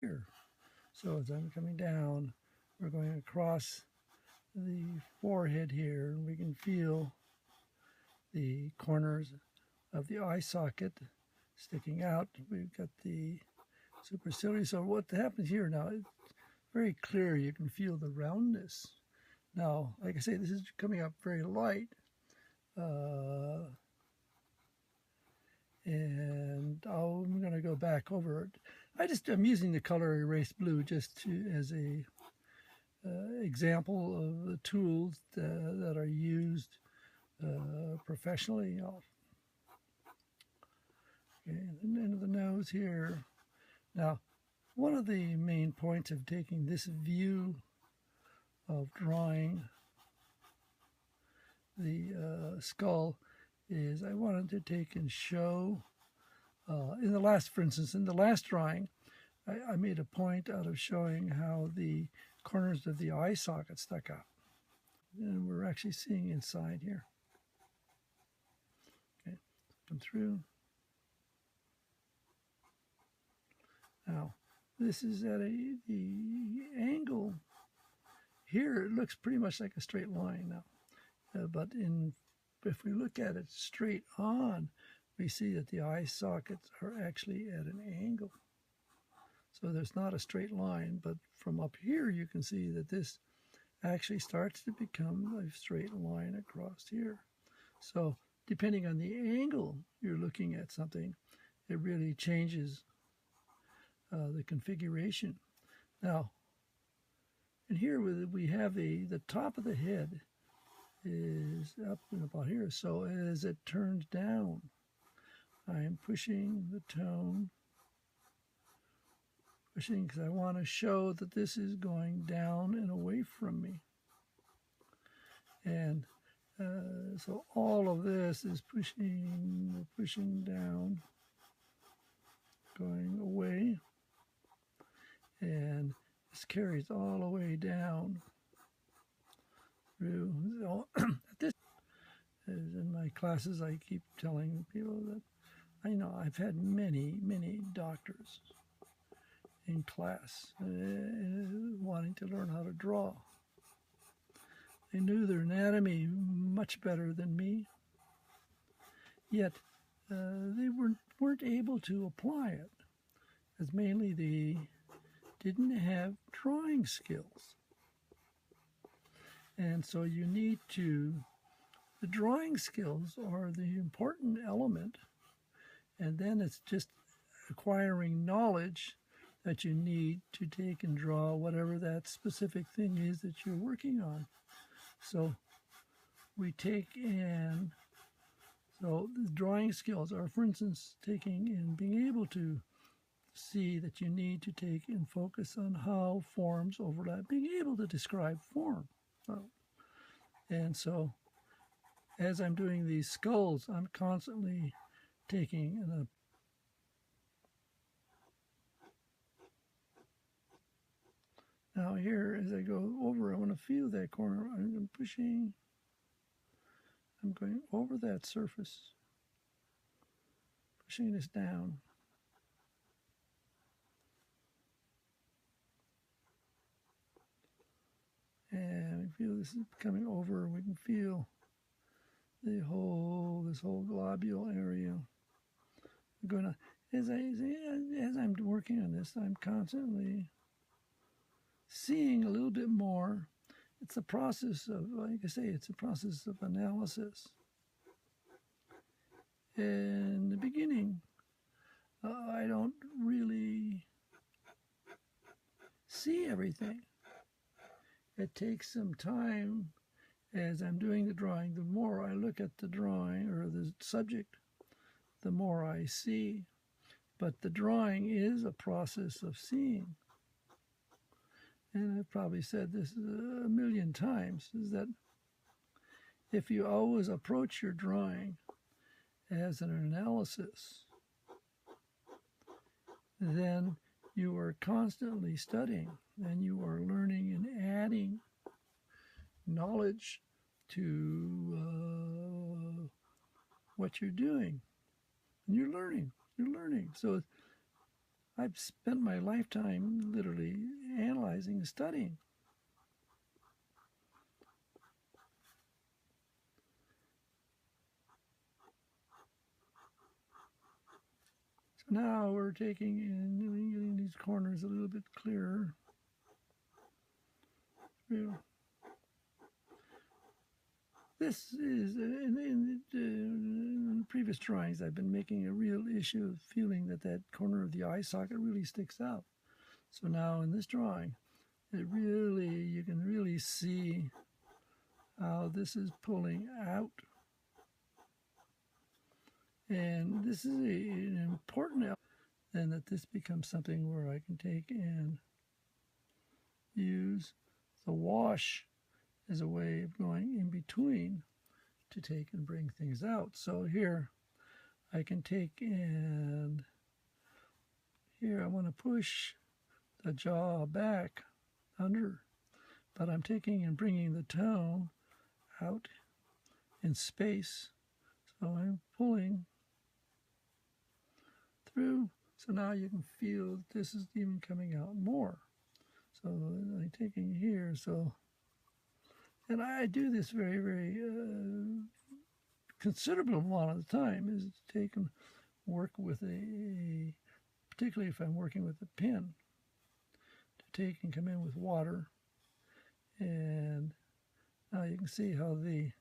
here. So as I'm coming down, we're going across the forehead here, and we can feel the corners of the eye socket sticking out. We've got the superciliary. So what happens here now, it's very clear. You can feel the roundness. Now, like I say, this is coming up very light. And I'm going to go back over it. I'm using the color erase blue just as a example of the tools that are used professionally. Okay, and the end of the nose here. Now, one of the main points of taking this view of drawing the skull is I wanted to take and show, for instance, in the last drawing, I made a point out of showing how the corners of the eye socket stuck out. And we're actually seeing inside here. Okay, come through. Now, this is at the angle. Here it looks pretty much like a straight line now. But if we look at it straight on, we see that the eye sockets are actually at an angle. So there's not a straight line, but from up here you can see that this actually starts to become a straight line across here. So depending on the angle you're looking at something, it really changes the configuration. Now, and here we have the top of the head is up and about here. So as it turns down, I'm pushing the tone, because I want to show that this is going down and away from me. And so all of this is pushing down, going away, and this carries all the way down through. This is in my classes. I keep telling people that I know I've had many doctors in class wanting to learn how to draw. They knew their anatomy much better than me, yet they weren't able to apply it, as mainly they didn't have drawing skills. And so the drawing skills are the important element, and then it's just acquiring knowledge that you need to take and draw whatever that specific thing is that you're working on. So we take in, so the drawing skills are, for instance, taking and being able to see that you need to take and focus on how forms overlap, being able to describe form. And so as I'm doing these skulls, I'm constantly taking now here, as I go over, I want to feel that corner. I'm pushing. I'm going over that surface, pushing this down. And we feel this is coming over. We can feel this whole globule area. I'm going to, as I'm working on this, I'm constantly seeing a little bit more. It's a process of, like I say, it's a process of analysis. In the beginning, I don't really see everything. It takes some time as I'm doing the drawing. The more I look at the drawing or the subject, the more I see. But the drawing is a process of seeing. And I've probably said this a million times, is that if you always approach your drawing as an analysis, then you are constantly studying and you are learning and adding knowledge to what you're doing. And you're learning. So I've spent my lifetime literally analyzing and studying. So now we're taking and getting these corners a little bit clearer. This is, in previous drawings, I've been making a real issue of feeling that that corner of the eye socket really sticks out. So now in this drawing, you can really see how this is pulling out. And this is an important element, and that this becomes something where I can take and use the wash as a way of going in between to take and bring things out. So here I can take and here I want to push the jaw back under, but I'm taking and bringing the tone out in space. So I'm pulling through. So now you can feel this is even coming out more. So I'm taking here, and I do this very, very considerable amount of the time, is to take and work with particularly if I'm working with a pen, to take and come in with water. And now you can see how the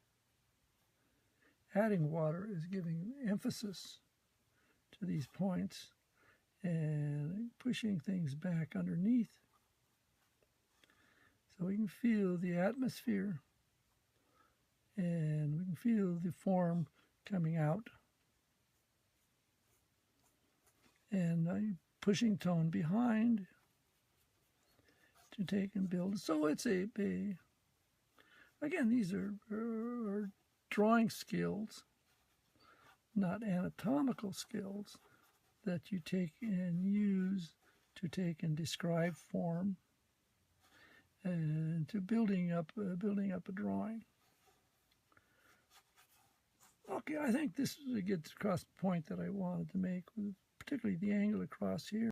adding water is giving emphasis to these points and pushing things back underneath. So we can feel the atmosphere and we can feel the form coming out. And I'm pushing tone behind to take and build. So it's again, these are drawing skills, not anatomical skills, that you take and use to take and describe form and to building up a drawing. Okay, I think this gets across the point that I wanted to make, particularly the angle across here.